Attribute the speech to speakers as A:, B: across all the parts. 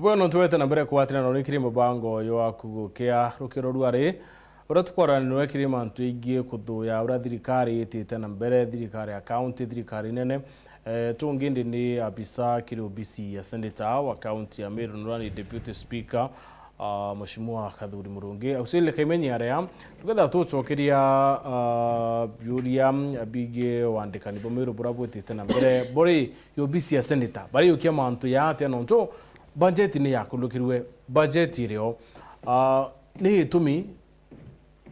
A: Bueno tuwete na mbere kwatina no nikiri mubango yo akugukia rukiro rwari ura tukwara no ekiri mantu ingi Kuthuuja ura thirikari itite na mbere thirikari ya county thirikari nene tungindi ni ABICAA kiri obisi ya seneta wa county ya MERU ni deputy speaker Mheshimiwa Kathuri Murungi AUCELIU KAIMENYI area tugetha tucokeria biuria bige wandikani bo MERU burabu itite na mbere bori yo obisi ya seneta bari yukia mantu ya ate nonto budget ni yakulukirwe budget irio ni itumi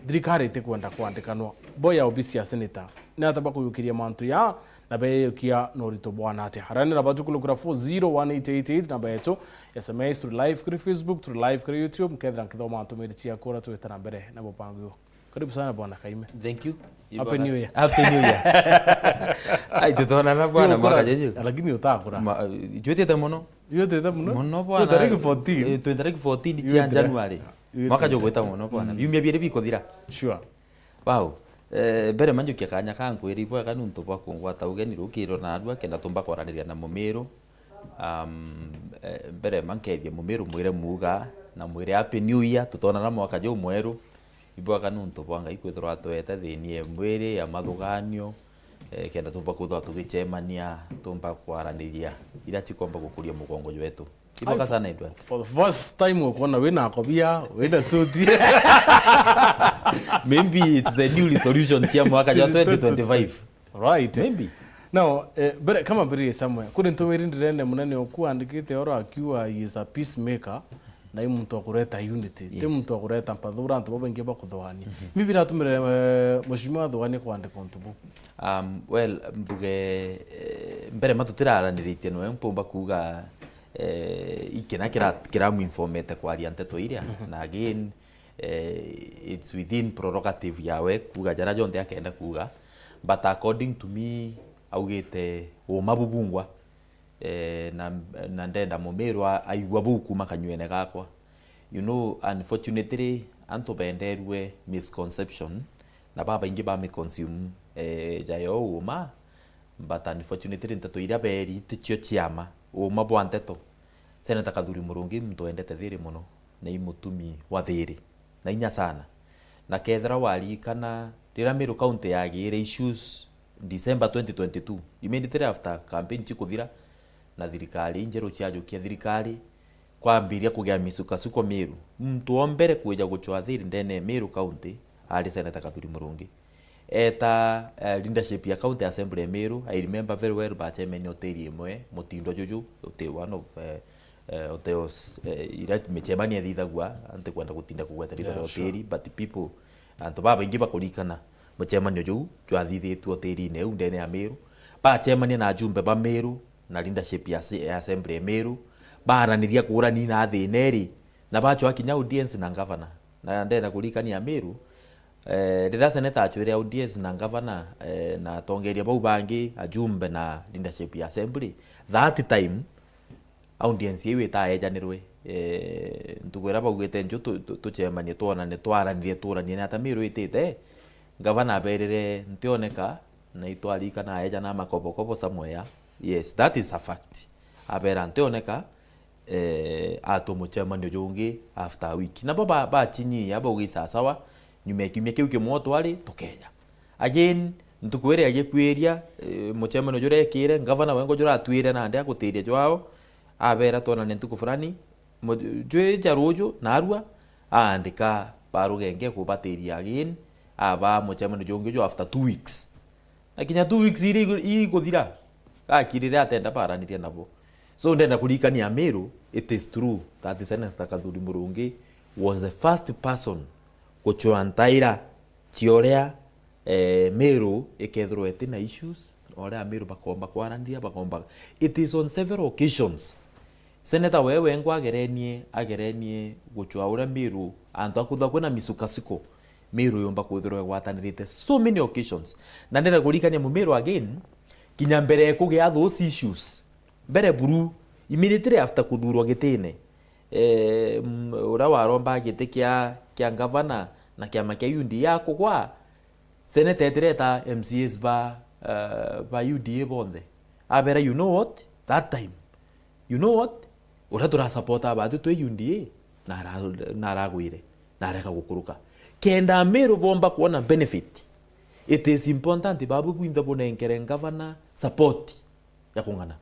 A: thirikari te kwenda kwandikanwa boya obisi ya seneta ni ataba kuyukiria mantu ya na beyokia no rito bwana ate haranira bajukulukura 401888 na beto SMS through live kuri Facebook through live kuri YouTube mkedra nkidho mantu meritia kora tuwetana mbere na bopango. Karibu sana bwana Kaime.
B: Thank you.
A: Happy New Year.
B: Happy New Year. Ai tutona na bwana mwaka jeju.
A: Lakini utakura.
B: Jwetete muno.
A: Jwetete muno.
B: Muno bwana.
A: Tariki 14.
B: 14 ni January. Mwaka jogweta muno bwana. Biumia biere bikothira.
A: Sure.
B: Wow. Bere manju kia kanya kangu eri bwa kanunto bwa kungwata ugeni rukiro na andwa kenda tumba kwaraniria na MERU. Bere mankethia MERU mwire muga na mwire happy new year tutona na mwaka jo mweru. Ibwa kanunto bwanga ikwithirwa twete thinie mwiri ya mathuganio kenda tumba kuthwa tugichemania tumba kwaraniria ira chikomba gukuria mugongo wetu. Iboka sana Edward.
A: For the first time ukona wina kobia wina suti.
B: Maybe it's the new resolution ya mwaka wa 2025.
A: Right.
B: Maybe.
A: Now, but kama biri somewhere. Kuri ntumiri ndirene munene okuandikite oro akiwa is a peacemaker na imuntu akureta unity. Te muntu akureta mpathura antu bobengi bakuthwani. Mibi natumire mheshimiwa thwani kwandika ntubu.
B: Well, mbuge mbere matutiraraniritie no empomba kuga ikena kiramu informate kwa nteto iria na again it's within prerogative yawe kuga jara jonde akenda kuga but according to me augite o mabubungwa na ndenda MERU aigwa buku makanywene gakwa you know unfortunately anto benderwe misconception na baba ingi ba me consume jayo uma but unfortunately nteto iria beri ticho chiama o mabwa nteto Seneta Kathuri Murungi mtu endete thiri muno na imutumi wa thiri na inya sana na kethra wali kana rira MERU county yagire issues December 2022 immediately after campaign chikuthira na thirikari njeru chiajukia thirikari kwambiria kugia misukasuko MERU mtu ombere kuja guchwa thiri ndene MERU county ali Seneta Kathuri Murungi eta leadership ya county assembly MERU I remember very well ba chairman hoteli imwe mutindo juju one of hotels ira mechemania thithagwa ante kwenda gutinda kugweta rito hoteli but people anto baba ingi bakurikana mechemania juju twathithitwo hoteli ne ndene ya MERU ba chairman na jumbe ba MERU na leadership ya assembly MERU baraniria kurani na thineri na bacho akinya audience na governor na ndena kurikania MERU rira seneta achwire audience na governor na tongeria bau bangi ajumbe na leadership ya assembly that time audience yewe ta ejanirwe ntugwera baugete njo tuchemanie tuonane twaranirie turanie na ta MERU itite governor aberere ntioneka na itwarika na eja na makobokobo somewhere yes that is a fact abera ntioneka atomo chemanie jongi after a week na baba ba chinyi aba ugisa sawa nyumekimye kiuke moto ali tukenya again ntukwere agekweria muchemano jure kire governor wengo jura atwire na ndia gutiria jwao abera tona nentuko fulani jwe jarojo narua andika parugenge kubatiria again aba muchemano jonge jo after 2 weeks akinya 2 weeks iri guthira akirire atenda paraniria nabo so ndenda kurikania MERU it is true that Senator Kathuri Murungi was the first person kuchuantaira chiorea MERU ikethro etina issues orea MERU bakomba kwarandia bakomba it is on several occasions Senator wewe ngo agerenie guchwa ura MERU antu akutha kwena misukasiko MERU yomba kuthiro gwatanirite so many occasions na ndera kurikania MERU again kinya mbere kugia those issues mbere buru immediately after kuthurwa gitine ura waromba gite kia governor na kiama kia UDA yako kwa seneta etireta MCS ba UDA bonde abera you know what that time you know what ura tura support abatu twe UNDA na ragwire na reka gukuruka kenda Meru bomba kuona benefit. It is important babu kwinza bonenkere governor support ya kungana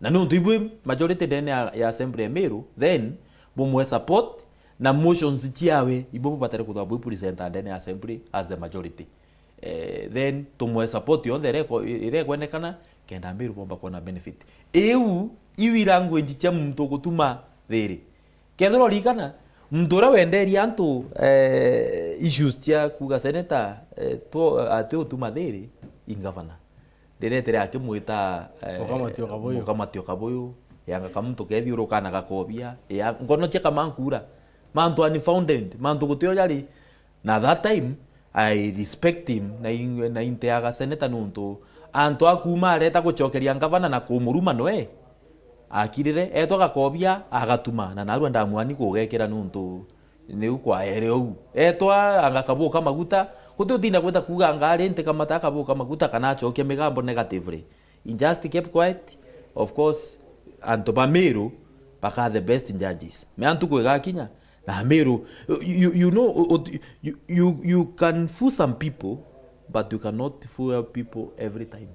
B: na nuntu ibwe majority dene ya assembly ya Meru then bomwe support na motions chiawe ibo batare kuthabu present dene assembly as the majority then tumwe support on the ire kwenekana kenda Meru bomba kuona benefit eu iwi language cha mtu gutuma thiri kethoro likana mtura wenderia antu issues tia kuga seneta to ate utuma thiri ingavana ndiretere akimwita mukamatio kaboyo yanga kamuntu kethiurukana gakobia ya ngono cheka mankura mantu unfounded mantu gutio yari na that time I respect him na inteaga seneta nuntu antu akuma areta guchokeria ngavana na kumuruma noe akirire eto gakobia agatuma na narua ndamwani kugekera nuntu ni ukwa ereu eto angakabuka maguta kututinda kweta kuga ngari nte kama takabuka maguta kanacho ke migambo negatively injustice kept quiet of course anto ba Meru baka the best judges me antu kwega kinya na Meru you know you can fool some people but you cannot fool people every time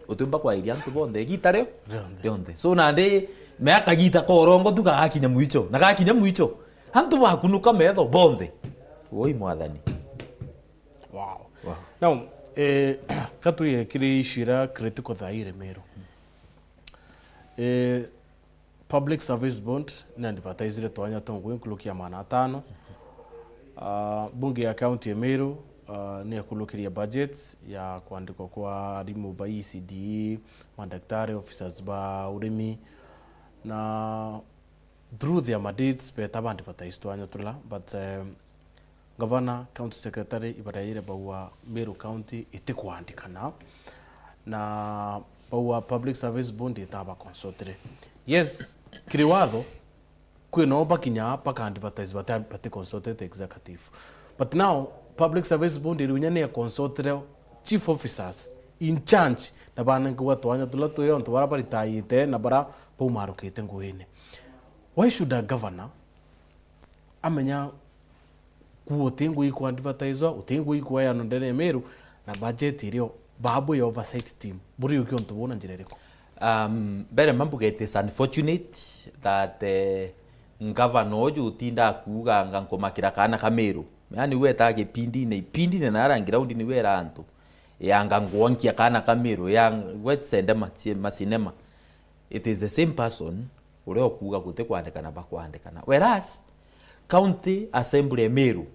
B: utumba kwa iriantu bonde gitareo yonde so nande me akagita korongo tukakinya mwicho nagakinya mwicho antu bakunuka metho bonde oi mwathani
A: wow now katuye kiri shira critical thaire Meru public service bond na advertise twanya tongo inkulukia mana 5 bunge ya county ya Meru ni akulukiria budget ya kuandikwa kwa rimu ba ECD madaktari officers ba urimi na through their mandates beta bandi advertise twanya tula but governor county secretary ibaraire bawa Meru county itikuandikana na bawa public service bond itaba consultere yes kiriwatho kwino bakinya paka advertise bata consulted executive but now public service bond irunyane ya consultere chief officers in charge na bana ngwa twanya tula toyo ntwara baritayite na bara paumarukite nguine. Why should a governor amenya kuotengu iko advertiser utengu iko ya ndene Meru na budget irio babu ya oversight team buri ukyo ntubona njirereko
B: bere mambuga it is unfortunate that governor oju utinda kuga ngankomakira kana ka Meru yani wetage pindi ne narangira undi ni wera antu yanga ngwonkia kana ka Meru yang wetsende masinema it is the same person ule kuga gute kwandikana bakwandikana whereas county assembly Meru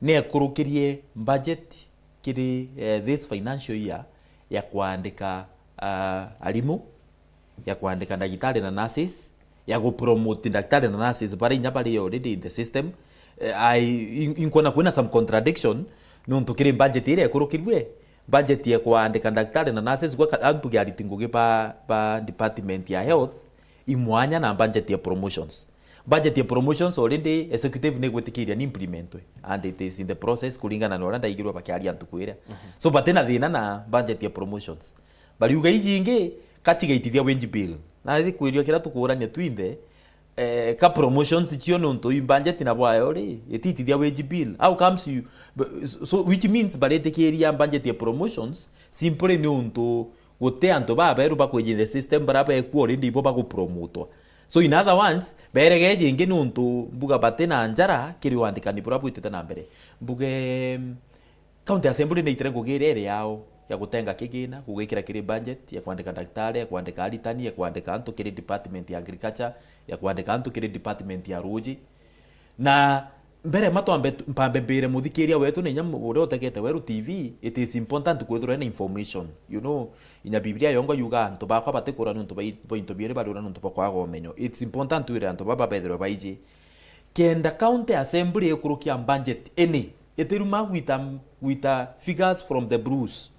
B: ne kurukirie budget kiri this financial year ya kuandika alimu ya kuandika daktari na nurses ya kupromote daktari na nurses bari nyabali already in the system inkona kuna some contradiction nuntu kiri budget ile kurukirwe budget ya kuandika daktari na nurses kwa antu gyari tinguge ba department ya health imwanya na budget ya promotions. Budget ya promotions already executive ne gwetikiria ni implementwe and it is in the process kulingana na oranda igirwa bakiaria antukwira so batena thina na budget ya promotions bali uga ijinge katigaitithia wage bill na thi kwirio kira tukurania twinde ka promotions chio nonto budget na bwayo ri itithia wage bill how comes you so which means baretekiria budget ya promotions simply nonto gote anto baberu bakweje the system baraba eku already bo bagupromotwa. So in other words, berege inge nuntu buga batena njara kiri wandikani burabu itete na mbere. Buge county assembly ne itrengo gerere yao ya gutenga kigina, kugekira kiri budget ya kuandika daktari, ya kuandika alitani, ya kuandika anto kiri department ya agriculture, ya kuandika anto kiri department ya ruji. Na mbere mato mpambe mbere muthikiria wetu ne nyamu ure utekete weru TV it is important kwethura any information you know inya biblia yongo yuga antu bakwa batekura nuntu bainto biere barura nuntu bakwa gomenyo it's important to ire antu baba bethero baiji kenda county assembly ekurukia budget any eteruma gwita figures from the bruise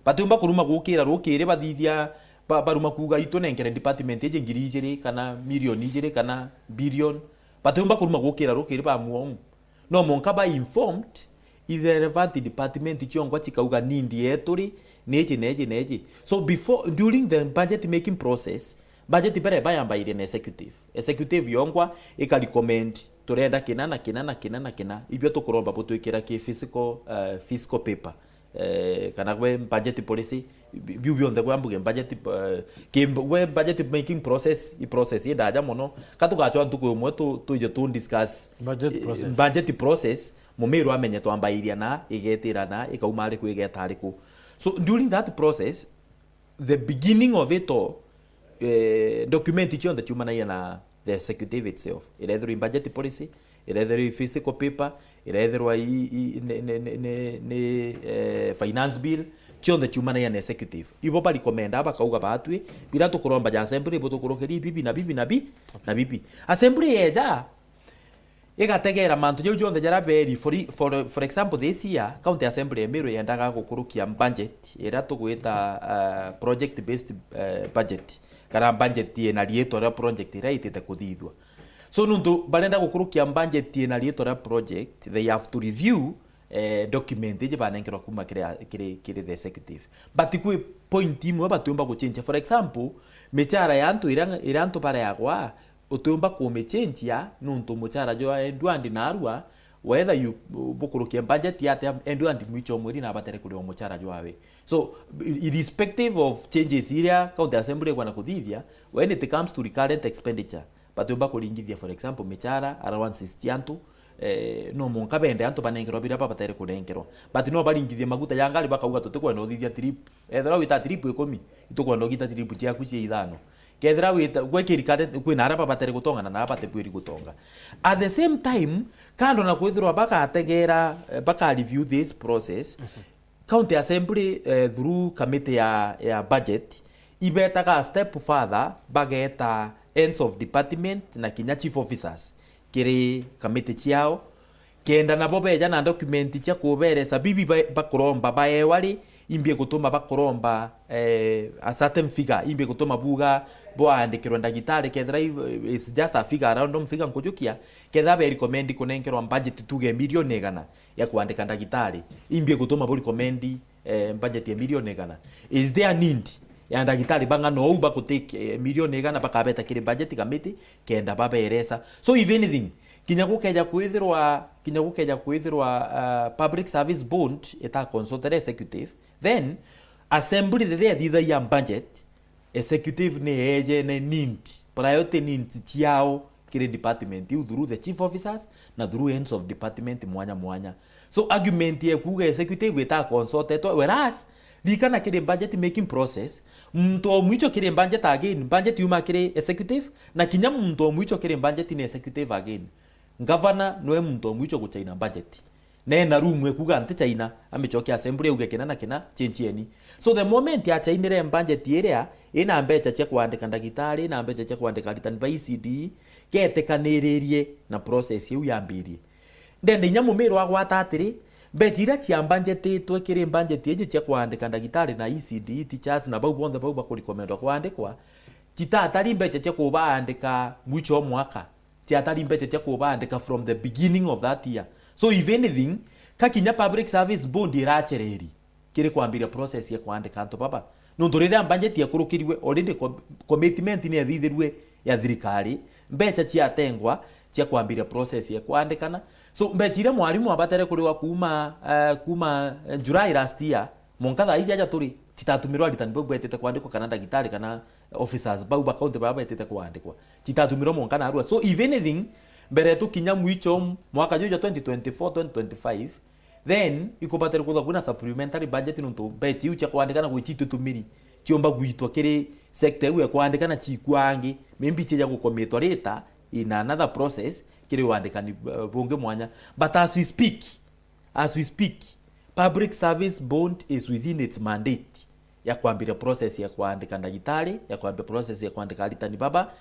B: batumba kuruma gukira rukire bathithia baruma kuga ito nenkere department eje ngiri kana million ijere kana billion batumba kuruma gukira rukire ba muongo no monka ba informed either relevant department chiongo chikauga nindi eturi neje so before during the budget making process budget bere bayambaire na executive yongwa ika recommend turenda kina ibyo tukuromba butwikira ki fiscal paper kana we budget policy bibyo ndagwa mbuge budget we budget making process indaja mono katugacho ntuko mwe tuje tu discuss budget process mumeru amenye twambairia na igetirana ikaumare kwigeta ariku. So during that process, the beginning of it all, documentation that you manage na the executive itself, either in budget policy, either in physical paper, either in finance bill, chion that you manage na executive. Ibo pa recommenda ba kauga batwe, bila to kuromba ja assembly bo to kurokeri bibi na bibi. Assembly eja igategera mantu jo jonde jara beri for example this year county assembly MERU yendaga gukurukia budget era tugwita project based budget kana budget ina rieto ra project ira itete kuthithwa. So nuntu barenda gukurukia budget ina rieto ra project, they have to review document je banengero kuma kire the executive, but ku point imwe batumba go change. For example mechara yantu irantu para yagwa utumba kumechenjia nuntu muchara jo endwandi narua whether you bukurukia budget yate endwandi mwicho mwiri na batere kuri muchara jo awe. So irrespective of changes area county assembly kwa nakuthithia, when it comes to recurrent expenditure batumba kuringithia for example mechara allowance yantu no monka bende antu banengero bira batere kurengero, but no baringithia maguta yangali bakauga tutekwa no thithia trip ethera wita trip 10 itukwa no gita trip cia kucie ithano kethira wita gwekirikade kwina araba batere gutonga na abate bwiri gutonga. At the same time kando na kwithirwa baka review this process, county assembly through committee ya budget ibetaga step further bageta ends of department na kinya chief officers kiri committee chiao kenda na bobeja na document cia kuberesa bibi bakuromba baewali imbie gutuma bakuromba a certain figure imbie gutuma buga bo andikirwa ndagitari kethira is just a figure random figure nkujukia ketha be recommend kunengerwa budget tuge milioni igana ya kuandika ndagitari imbie gutuma bo recommend budget ya milioni igana. Is there need ya ndagitari banga no uba kutake milioni igana bakabeta kire budget committee kenda baberesa. So if anything kinya gukeja kwithirwa public service bond eta consulted executive, then assembly rere thitha ya budget executive ne eje ne need priority needs chiao kire department you through the chief officers na through ends of department mwanya. So argument ye kuga executive eta consulted, whereas dikana kire budget making process mto mwicho kire budget again budget yuma kire executive na kinya mto mwicho kire budget ni executive again. Governor noe mto mwicho guchaina budget na room kuga ante chaina amechokia assembly uge kina chenchieni. So the moment ya chainire budget area ina mbecha cha kuandika ndagitari ina mbecha cha kuandika ritani by ECD ketekanirie na process yu yambirie ndende nyamu mero agwata atiri betira chia budget twekire budget eje cha kuandika ndagitari na ECD teachers na bau bonde bau bakurecommend kuandikwa titatari mbecha cha kubaandika mwicho mwaka tiatari mbecha cha kubaandika from the beginning of that year. So if anything kakinya public service bond irachereri kire kwambira process ya kuandika anto baba nundurira budget ya kurukiriwe already commitment ni yathithirwe ya thirikari mbecha cia tengwa cia kwambira process ya kuandikana. So mbechire mwalimu abatere kuriwa kuma July last year monkatha ija turi titatumirwa ritani bau betete kuandikwa kana ndagitari kana officers bau ba county baba betete kuandikwa titatumirwa monkana arua. So if anything mbere tukinya mwicho mwaka juja 2024-2025 then ikobatere kuza kuna supplementary budget nuntu beti ucha kuandikana gwititu tumiri chiomba gwitwa kire sector ya kuandikana chikwangi membiche ya gukometwa later in another process kire kuandikani bonge mwanya. But as we speak public service bond is within its mandate ya kuambira process ya kuandika ndagitari ya kuambira process ya kuandika ritani baba.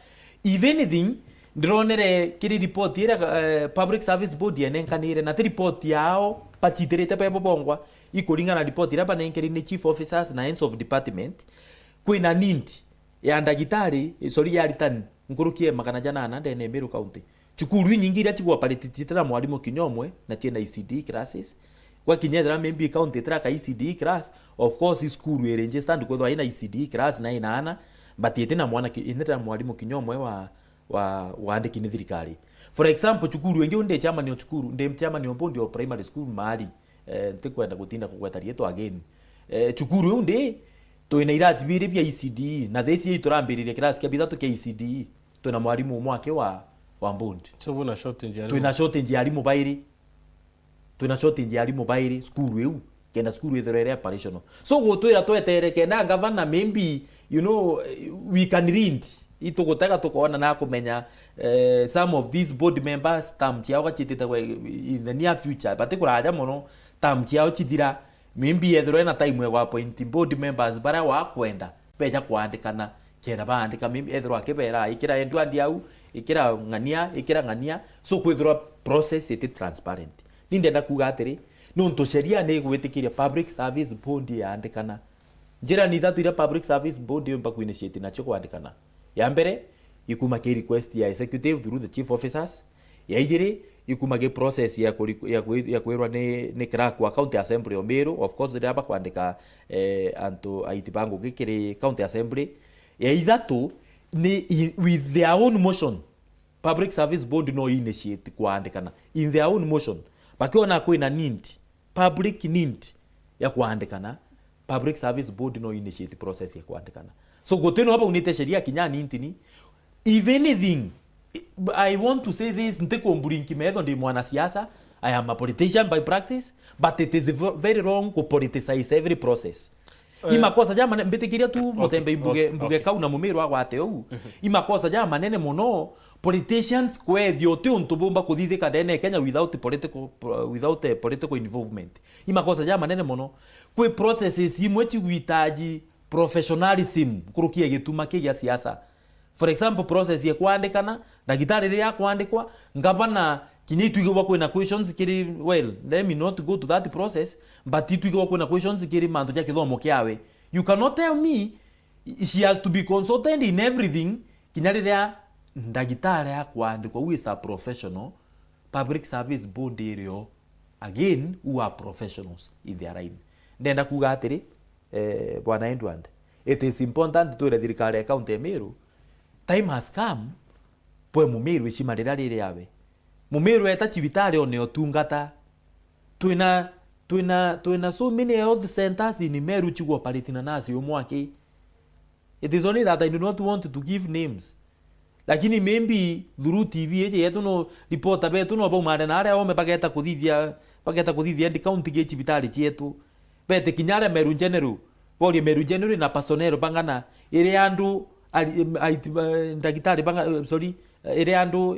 B: If anything ndronere kiri report ira public service board yenenkanire na report yao pachitirete pa bongwa ikuringa na report ira banenkeri ni chief officers na ends of department kwina need ya ndagitari sorry ya ritani nkurukie magana jana na ndene MERU county chukuru nyingi ira chigwa paletitite na mwalimu kinyomwe na tiena ECD classes kwa kinyedra membi county traka ECD class of course school register stand kwa ina ECD class na ina ana but yetina mwana ineta mwalimu kinyomwe wa waandiki ni thirikari. For example chukuru wengi unde chama ni chukuru nde chama ni ombo ndio primary school mahali ntikwenda gutinda kugweta rieto again chukuru unde to ina irazi bire bya ECD na thesi iturambiririe class kia bithatu kia ECD to na mwalimu mwake wa mbundi
A: so buna shortage
B: to ina shortage ya alimu bairi school eu kenda school ethere operational so gutwira twetere kenda governor maybe you know we can read itugutaka tukona na kumenya some of these board members term yao gachitite in the near future but kuraja muno term yao chithira maybe ethere na time ya appoint board members bara wa kwenda beja kuandikana kenda baandika maybe ethere akibera ikira endu andi au ikira ngania so kwithira process it transparent nindenda kuga atiri nonto sheria ne gwitikiria public service board yaandikana njira ni thatu ira public service board yo mpaku initiate na chiko andikana ya mbere ikuma ke request ya executive through the chief officers ya igiri ikuma ke process ya kwirwa ne crack wa county assembly o MERU of course ndaba kuandika anto aitibango gikiri county assembly ya ithatu ni with their own motion public service board no initiate kuandikana in their own motion bakiona kwina need public need ya kuandikana public service board no initiate process ya kuandikana so goteno hapa unite sheria kinyani intini if anything I want to say this nteko mburinki metho ndi mwana siasa I am a politician by practice but it is very wrong to politicize every process imakosa jama mbitikiria tu mutembe mbuge kau na mumiru agwate ou imakosa jama manene muno politicians kwethio ti untubumba kuthithika ndene Kenya without political involvement imakosa jama manene muno kwe processes imwe chigwitaji professionalism kurukia gituma kigia siasa for example process ya kuandikana ndagitari ria kuandikwa governor kinitwigwa kwina questions kiri well let me not go to that process but itwigwa kwina questions kiri manto ja kithomo kiawe you cannot tell me she has to be consulted in everything kinariria ndagitari ya kuandikwa who is a professional public service board area again who are professionals in their line ndenda kuga atiri bwana Edward it is important to the thirikari account ya MERU time has come pwe mumiru ishimarira riri yawe mumiru eta chibitari one otungata twina so many health centers in MERU chigwo paritina nasi umwaki it is only that I do not want to give names lakini maybe through TV yetu no reporter betu no ba mare na area ome bageta kuthithia ndi county ge chibitari chetu bete kinyare MERU general bori MERU general na personnel bangana ire andu ndagitari banga sorry ire andu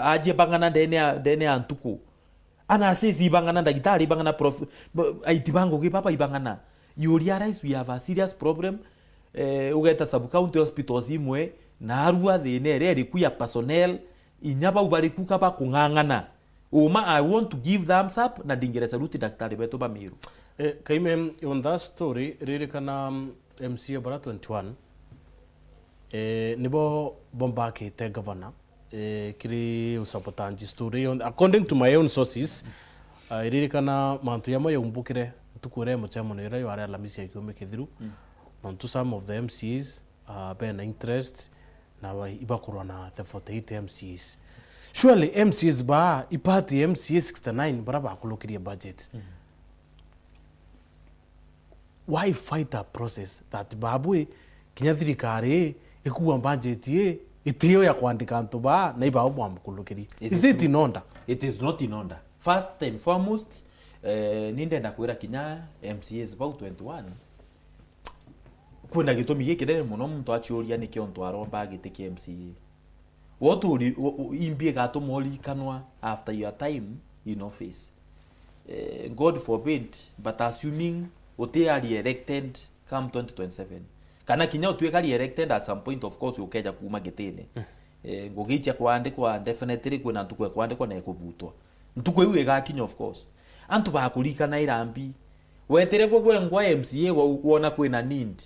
B: aje bangana ndene antuku ana sisi bangana ndagitari bangana prof aitibango ge papa ibangana you realize we have a serious problem ugeta sub county hospitals imwe na arua thine reri kuya personnel inyaba ubariku kaba kungangana uma I want to give thumbs up na dingere saluti daktari beto ba MERU
A: Kaime on that story riri kana MCA bara 21 nibo bomba ke te governor kiri usapotanji story on according to my own sources riri kana mantu yamo yumbukire tukure muchamo nira yo ara lamisi ya kiume kithiru to some of the MCs been interest na ibakurwa na the 48 MCs surely MCs ba ipati MCs 69 bara ba kulokiria budget why fight a process that babwe kinya thirikari ikuwa budget itiyo ya kuandika antu ba na iba obwa mkulukiri is it in order?
B: It is not in order. First and foremost ninde ndakwira kinya MCs about 21 kwenda gitumi gikirere muno muntu achiuria ni kio ntwaro aromba gitiki MCA what imbie gato moli kanwa after your time in office God forbid but assuming ote ali elected come 2027 kana kinya otwe ali elected at some point of course ukeja kuma gitene ngogicha kwandikwa definitely kwina ntukwe kwandikwa na ekubutwa ntukwe iwe gakinya of course antu bakulika irambi wetere kwa ngwa MCA wona kwina need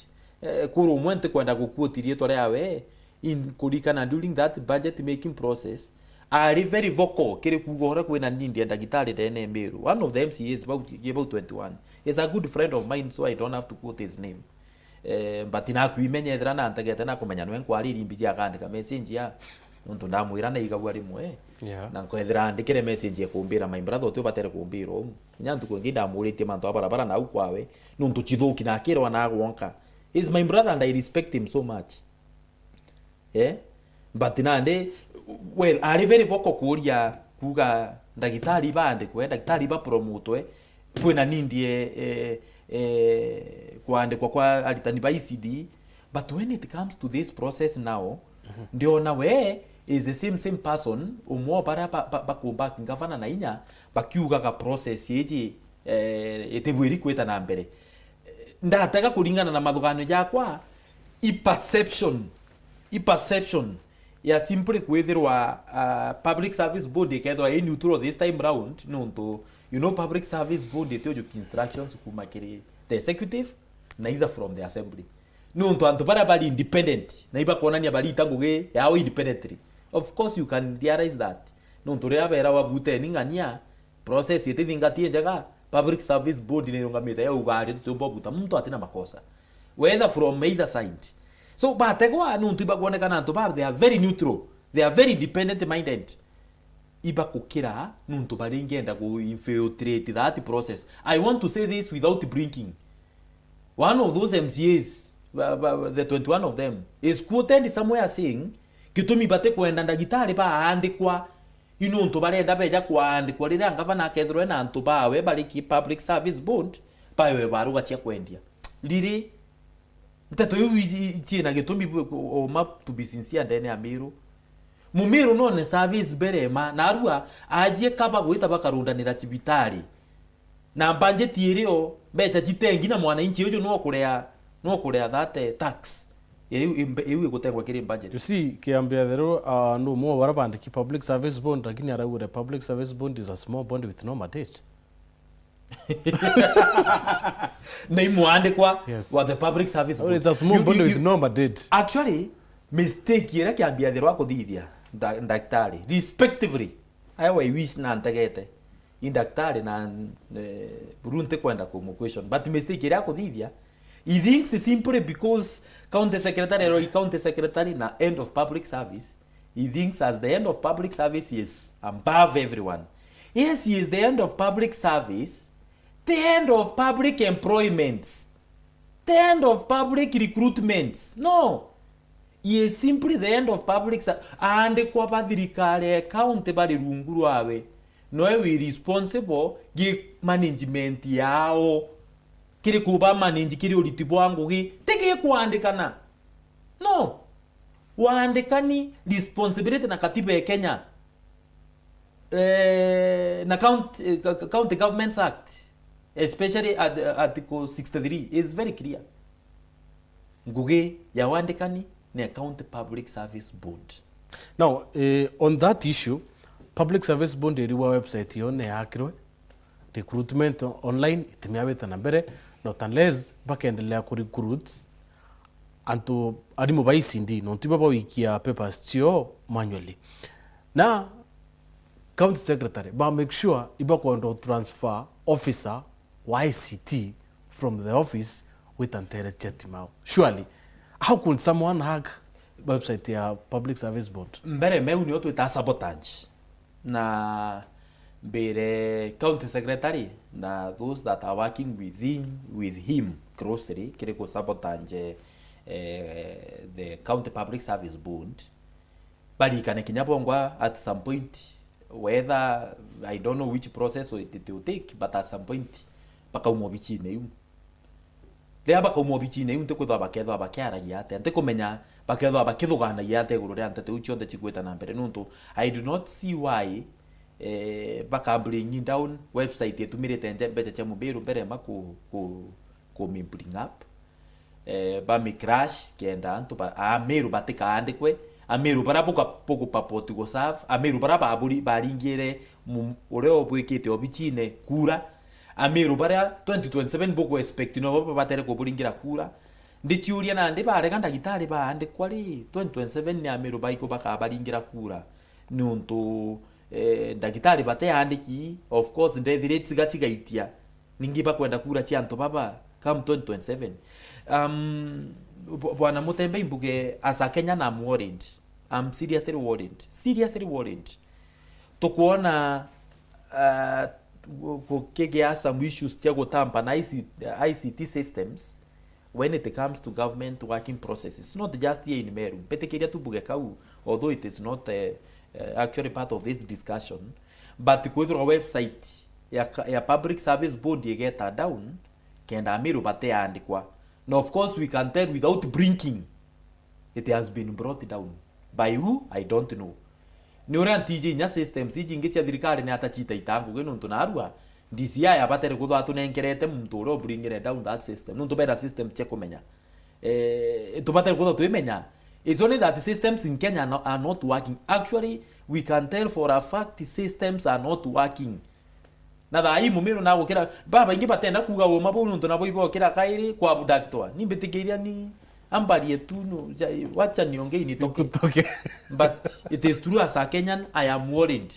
B: kuru mwente kwenda gukuotirie tore yawe in kulikana during that budget making process are very vocal kire kugora kwina need ya ndagitari tene MERU one of the MCAs about 21 is a good friend of mine so I don't have to quote his name but na kuimenyethera na ntegete na kumenya nwe nkwariri mbi cia kandika message ya nuntu ndamwira na igagwa rimwe na nkwethera ndikire message ekumbira my brother tu batere kumbiro nya ntuko ngi ndamuritie mantu barabara na ukwawe nuntu chithuki na kirwa na gwonka is my brother and I respect him so much but nande well ari very vocal kuria kuga ndagitari bande ndagitari ba promotwe kwina nindie kuandikwa kwa aritani ba ECD, but when it comes to this process now ndio na we is the same person umwo bara bakumba ngavana na inya bakiuga ga process yeji etebwiri kweta na mbere ndataka kulingana na mathugano yakwa perception ya simply kwethirwa public service board kethwa in neutral this time round nuntu you know public service board tio instructions kuma kiri the executive neither from the assembly nuntu antu bara bali independent na iba kuonania bali tanguge yao independently. Of course you can realize that nuntu ria bera wa bute ningania process yete thingatie njaga public service board ni rungamite ya ugari tutumbo buta muntu atina makosa whether from either side. So bategwa nuntu iba kuonekana antu ba they are very neutral, they are very independent minded iba kukira nuntu bari ngenda go infiltrate that process. I want to say this without blinking. One of those MCAs, the 21 of them, is quoted somewhere saying kitumi bate kwenda ndagitari ba andikwa inuntu barenda beja kwandikwa rira ngavana akethirwe na antu bawe bari ki public service board bawe baruga cia kwendia riri nteto yu china gitumi o map to be sincere ndene amiru mumiru none service berema na arua ajie kaba gwita bakarundanira cibitari na budget irio beta chitengi na mwananchi ujo no kurea that tax iwe gutengwa kiri budget.
A: You see kiambia thero no more warabandiki public service bond lakini araure public service bond is a small bond with no mandate.
B: Naimwandikwa wa the public service bond.
A: It's a small bond with no mandate.
B: Actually mistake ira kiambia thero akuthithia daktari respectively ayo I wish na ntegete indaktari na burunte kwenda ku question but mistake ira akuthithia he thinks simply because county secretary na end of public service he thinks as the end of public service he is above everyone. Yes, he is the end of public service, the end of public employments, the end of public recruitments. No, he is simply the end of public service. And kwa Thirikari county bali runguru awe no we responsible gi management yao kiri kuba manage kiri uritibu wangu gi teke kuandikana. No, waandikani responsibility na katiba ya Kenya na County Governments Act, especially at Article 63 is very clear. Nguge ya waandikani na County Public Service Board.
A: Now, on that issue, Public Service Board iriwa website yone yakirwe recruitment online itimiaweta na mbere not unless bakendelea ku recruit anto arimu ba ECD no tiba bawikia papers tio manually. Na county secretary ba make sure iba ko transfer officer YCT from the office with antere chetimao. Surely how could someone hack website ya Public Service Board?
B: Mbere meu ni otu ita sabotage na bere county secretary na those that are working with him closely kire ko sabotage the County Public Service Board bali kana kinyabongwa at some point, whether I don't know which process it will take, but at some point baka umobicine yu lea baka umobicine yu nteko baketho abakiara yate nteko menya baketho abakithugana yate gurure antete uchonde chigweta na mbere nuntu I do not see why baka bring down website yetumirite ndembe cha mubiru mbere maku ku me bring up ba mi crash kenda antu ba ameru batika andikwe ameru bara poku papoti go serve ameru bara baburi baringire ure obwikite obicine kura ameru bara 2027 boko expect no baba batere ko buringira kura ndichiuria na ndi bare kanda gitari ba andikwa ri 2027 ni ameru baiko baka baringira kura nuntu ndagitari bate andiki of course ndethire tigaitia ningi bakwenda kura chi antu baba come 2027. Bwana Mutembe imbuge as a Kenyan I'm worried. I'm seriously worried. Seriously worried. Tukuona kukegea some issues tia gutampa na ICT systems when it comes to government working processes. Not just here in Meru. Petekeria tu buge kau, although it is not actually part of this discussion. But kwithira website ya public service board yegeta down kenda Meru bate andikwa. Now of course we can tell without blinking it has been brought down. By who? I don't know. Ni ore antiji nya systems ijingi cia thirikari ni atachita itangu gino ntunarua DCI abatere kutho atunenkerete muntu ro bringire down that system. Nuntu beta system che kumenya. Tubatere kutho tuimenya. It's only that the systems in Kenya are not working. Actually, we can tell for a fact the systems are not working. Na thai mumiru na gukira baba ingi batenda kuga wo mabo nuntu nabo ibo kira kairi kwa budaktoa. Ni betikiria ni ambali yetu no wacha niongei ni toke. But it is true as a Kenyan I am worried.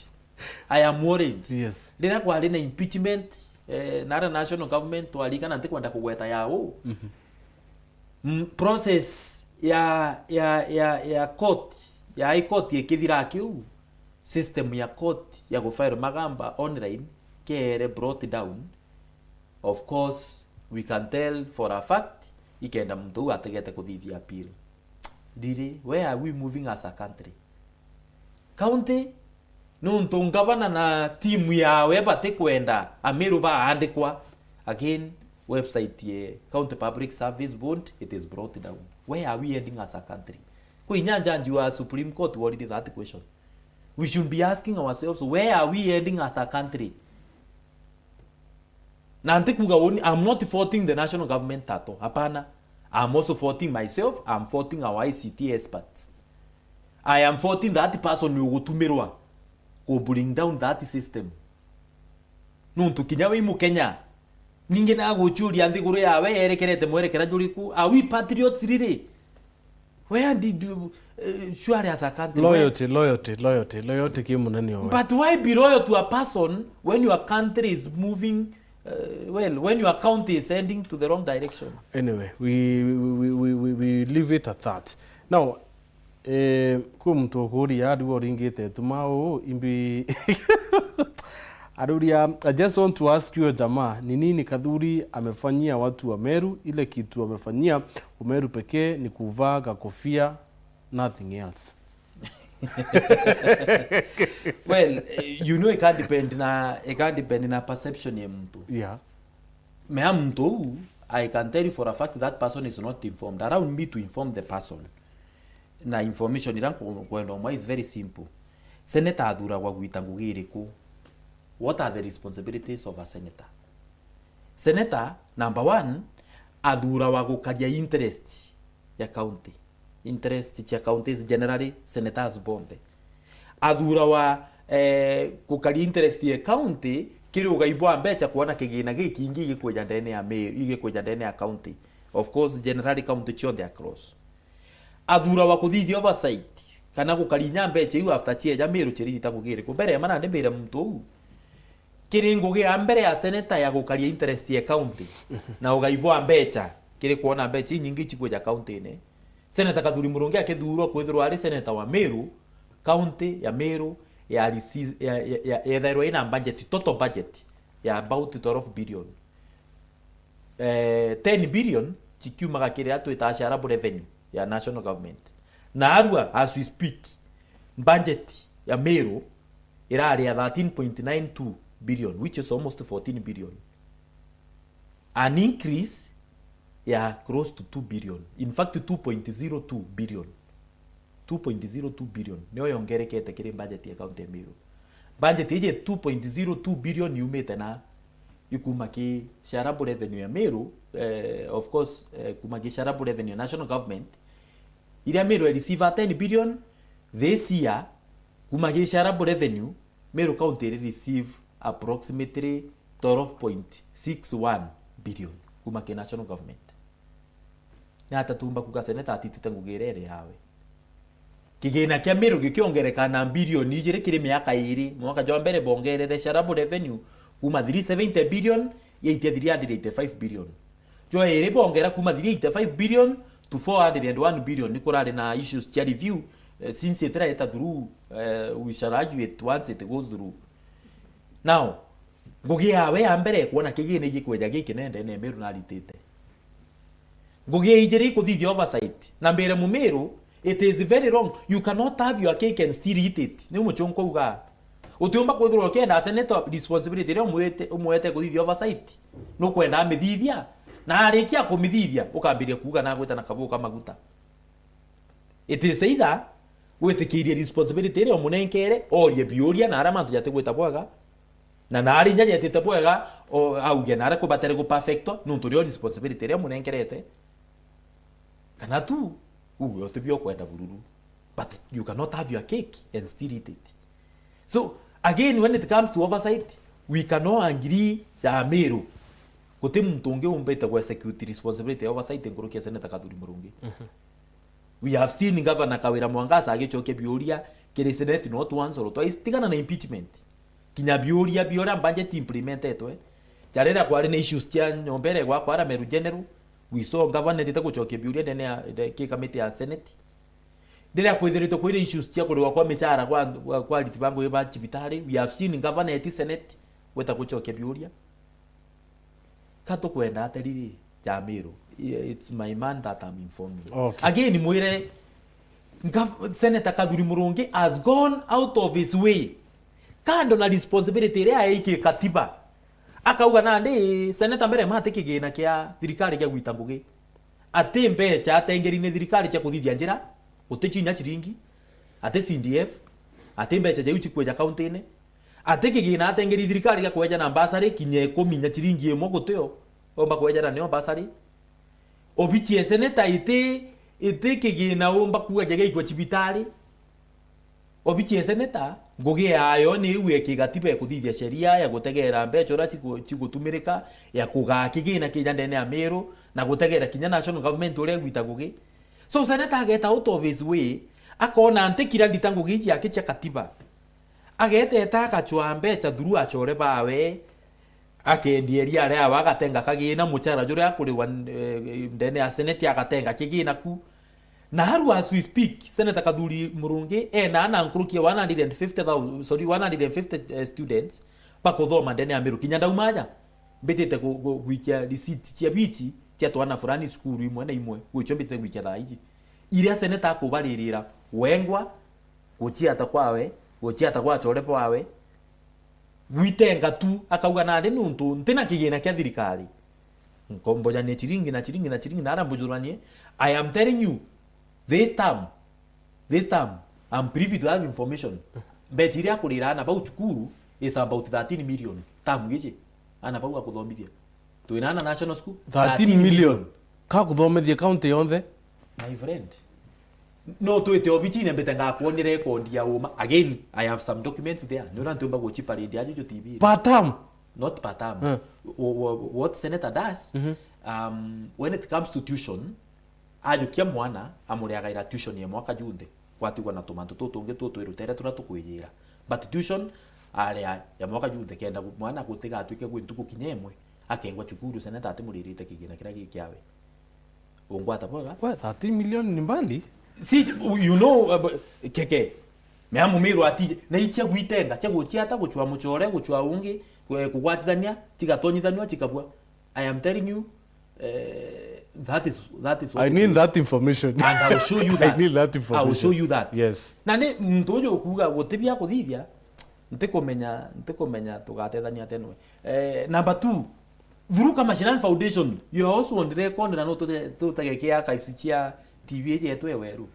B: Yes. Ndina kwa na impeachment na national government to alika na ntikwenda kugweta yao. Process ya court ya high court yekithira kiu system ya court ya gufile magamba online kere brought down. Of course we can tell for a fact ikenda mtu ategete kuthithia appeal. Diri, where are we moving as a country? County nuntu ngavana na timu yawe bate kwenda Ameru ba andikwa again website ye County Public Service Board it is brought down. Where are we heading as a country? Kuinyanja njiwa Supreme Court already that question. We should be asking ourselves where are we heading as a country? I'm not faulting the national government tato. Hapana. I'm also faulting myself. I'm faulting our ICT experts. I am faulting that person who gutumirwa who bring down that system. Nuntu kinyawe imu Kenya. Ninge na guchuri andiguru yawe erekerete mwerekera juriku. Are we patriots really? Where did you surely as a country? Loyalty kimunani owe. But why be loyal to a person when your country is moving when your county is heading to the wrong direction? Anyway,
A: we leave it at that. Now, kumtokuria adu oringite tumao imbi Aruria, I just want to ask you jamaa, ni nini Kadhuri amefanyia watu wa Meru? Ile kitu amefanyia Meru pekee ni kuvaa kofia, nothing else.
B: Well, you know it can depend na perception ya mtu.
A: Yeah.
B: Mea mtu, I can tell you for a fact that person is not informed. Around me to inform the person. Na information iranko kwenda mwa is very simple. Seneta adhura wa gwitangugiri ku. What are the responsibilities of a senator? Senator, number one, adhura wa gukaria interest ya county. Interest ya county is generally senators bombe. Adhura wa gukaria interest ya county kiri ugaibwa mbecha kuona kigina giki ingi gikweja ndene ya Meru, igikweja ndene ya county. Of course, generally county chonde across. Adhura wa kuthithia oversight kana gukarinya mbecha iu after chieja Meru chiri itagugire ku mbere mana ndembere muntu kiri ngugi ambere ya senator ya gukaria interest ya county na ugaibwa mbecha kiri kuona mbecha nyingi chikweja county ne Senator Kathuri Murungi akithurwo kwithirwo ari senator wa Meru county ya Meru ya ethairwo ina budget, total budget ya about 12 billion. 10 billion chikiumaga kiri atwita asharabu revenue ya national government. Na arua as we speak budget ya Meru irari ya 13.92 billion, which is almost 14 billion. An increase ya close to 2 billion. In fact 2.02 billion. 2.02 billion. Neo yongerekete kiri budget ya county Meru. Budget ije 2.02 billion yumete na ikumaki sharabu revenue ya Meru, of course kumaki sharabu revenue national government. Ile Meru receive 10 billion this year. Kumaki sharabu revenue Meru county receive approximately 12.61 billion kumaki national government. Na hata tumba kuka seneta atitite ngugirere yawe. Kigina kia Meru gikiongereka na bilioni ijire kiri miaka iri mwaka jwa mbere bongerere sharabu revenue kuma 370 billion ya 385 billion. jo ere bongera kuma 85 billion to 401 billion nikurari na issues cha review since it right through we shall argue it once it goes through now ngugi yawe ya mbere kuona kigine gikweja giki nende ne Meru na ritete ngugi ijeri kuthithia oversight na mbere mu Meru it is very wrong. You cannot have your cake and still eat it. Ni umuchonko uga utiumba kwithirwo kenda senator responsibility rio umwete kuthithia oversight no kwenda amithithia na arikia kumithithia ukambiria kuga na gweta na kabuka maguta. It is either witikirie responsibility rio munenkere orie biuria na ara mantu jate gweta bwaga na nari nya yetete bwaga o auge na ara ko batere go perfecto no turio responsibility rio munenkerete kana tu uwe otebio kwenda bururu, but you cannot have your cake and still eat it. So again, when it comes to oversight, we cannot agree za Meru kote mtonge umbeta kwa security responsibility oversight ngorokia Seneta Kathuri Murungi. We have seen Governor Kawira Mwangasa agichoke biuria kile Senate not once or twice tigana na impeachment kinya biuria budget implemented jarera kwa rene issues tia nyombere kwa Meru general. We saw government itakuchoke biuria ndene ya committee ya Senate. Ndere kwizirito kwa issues tia kwa kwa michara kwa litibango yeba chibitari. We have seen government at Senate wetakuchoke biuria. Kato kwenda ateriri ya Meru. It's my man that I'm informing. Okay. Again mwire Senator Kathuri Murungi has gone out of his way. Kando na responsibility rea iki katiba. Akauga nande seneta mbere mate kigina kia thirikari kia gwita ngugi ate mbecha atengerine thirikari cha kuthithia njira utechinya chiringi ate CDF ate mbecha ja uchi kweja county ine ate kigina atengeri thirikari kia kweja na basari kinye 10 nya chiringi emo guteo omba kweja na neo basari obichi seneta ite kigina omba kuga jege ikwa chibitari obichi seneta ngugi yayo ni iwe kigatiba kuthithia sheria ya gutegera mbeca ura chigutumirika ya kugakigina kijandene ya Meru na gutegera kinya national government ure gwita ngugi. So seneta ageta out of his way akona antekira nditangu giji yake cha katiba ageta akachwa mbeca through achore bawe akendieria ria wagatenga kagina muchara jure akuriwa ndene ya senate agatenga kigina ku na haru as we speak Senator Kathuri Murungi na nkurukia 150 students bakothoma ndene ya Meru kinya ndaumanya mbetete gwikia receipt cia bichi cia twana fulani skuru imwe na imwe gwicho mbetete gwikia thaici iria seneta akubaririra wengwa guchia atakwawe guchia atakwa chore pawe gwitenga tu akauga na nuntu ntina kigina kia thirikari nkomboja ne chiringi na arambujuranie. I am telling you this time I'm privy to that information. Betiria kulira na about chukuru is about 13 million. Tamu giche ana bauga kuthomithia. Tuinana national school
A: 13 million. Ka kuthomithia county yonthe.
B: My friend. No tuite obicine betenga kuoni record ya uma. Again, I have some documents there. Nora ntumba gochipa ready ajo TV.
A: Patam.
B: Not patam. What senator does when it comes to tuition ajukia mwana amuriaga ira tuition ya mwaka junthe kwatigwa na tumantu tutungi tutuirutere turatukwiyira but tuition area ya mwaka junthe kenda mwana gutiga atuike gwintuku kinyemwe akengwa chukuru seneta atimuririte kigina kira gikiawe ungwata boga
A: 13 million ni mbali
B: si you know keke meamu Meru ati na ichia gwitenga cha guchia ata guchwa muchore guchwa ungi kugwatithania tigatonyithanwa chikabwa. I am telling you that is what
A: I need that information
B: and I will show you that.
A: I need that information.
B: I will show you that.
A: Yes.
B: Na ni mtojo kuga gutibia kuthithia ntikomenya tugatethania tenwe. Number 2 through Kamashinani Foundation you are also on record na no tutegekia kaifsichia TV yetu eweru.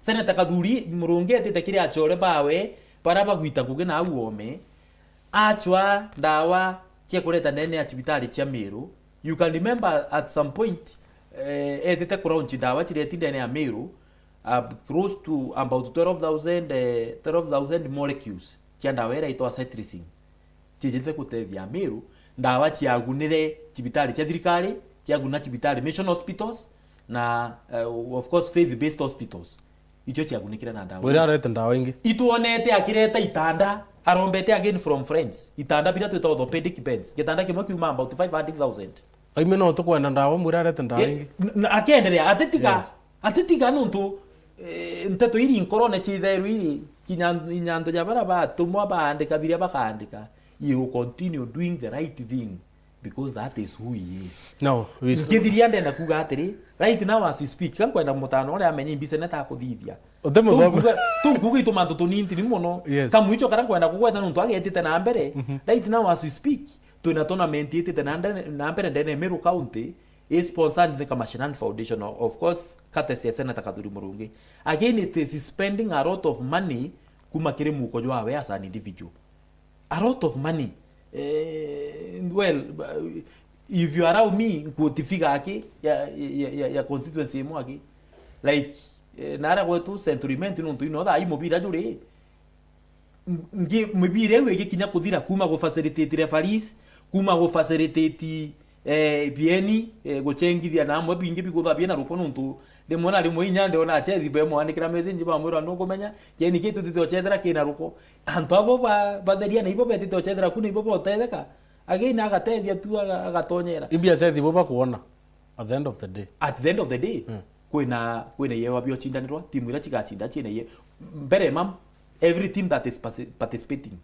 B: Senator Kathuri Murungi atete kire achore bawe para bagwita kuge na uome achwa dawa che kuleta ndene ya chibitari cha Meru. You can remember at some point etete kuronchi dawa chireti ndene ya Meru close to about 12,000 molecules kia dawa era itwa cetirizine chijete kutethia Meru dawa chiagunire chibitari cha thirikari chiaguna chibitari mission hospitals na of course faith based hospitals icho chiagunikira na dawa
A: wira rete dawa ingi
B: ituonete akireta itanda arombete again from friends itanda bila twita orthopedic beds gitanda kimwe kiuma about 500,000
A: Kaimeno to kwenda ndawa murare tendaingi
B: akenderea atetiga nuntu nteto iri inkorone chitheru iri inyanto ya bara batumwa baandika biria bakandika, you continue doing the right thing because that is who he is.
A: No,
B: ngithiria ndenda kuga atiri right now as we speak kan kwenda mutano ore amenye mbise neta kuthithia tukuga itumanto tuninti ni muno kamu icho karan kwenda kugweta nuntu agetite na mbere right now as we speak tuna tournament itite na mbere ndene Meru County is sponsored the Kamashinan Foundation, of course kate Seneta Kathuri Murungi. Again, it is spending a lot of money kumakire muko jwa we as an individual, a lot of money. Well, if you allow me kutifika aki ya constituency mo aki like nara kwetu centuriment nuntu inoda ai mobira jure ngi mobire we kinya kuthira kuma go facilitate referees kuma go facilitate bieni guchengithia na amwe bingi biguthabia na ruko nuntu rimwe rimwe inyande ona chethi be mwandikira message ba mwira no kumenya yeni kitu tito chethera kina ruko anto abo batheria na ibo betito chethera kuna ibo botetheka again agatethia tu agatonyera
A: ibia chethi bo bakuona at the end of the day kwina yewa bio chindanirwa timu ira chigachinda chine ye mbere mam every team that is participating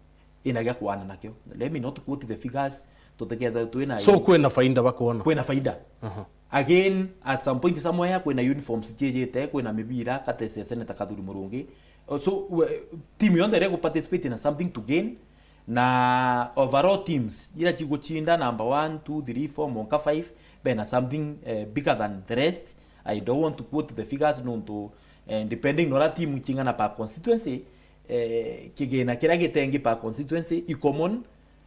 A: inaga kuana nakyo. Let me not quote the figures together to ina so kwena faida bakuona
B: kwena faida again at some point somewhere kwena uniforms jejete kwena mibira kate Seneta Kathuri Murungi so team yonde rego participate in something to gain na overall teams ira chiguchinda number 1 2 3 4 monka 5 bena something bigger than the rest. I don't want to quote the figures nonto depending on team chingana pa constituency kigena kira gitengi pa constituency i common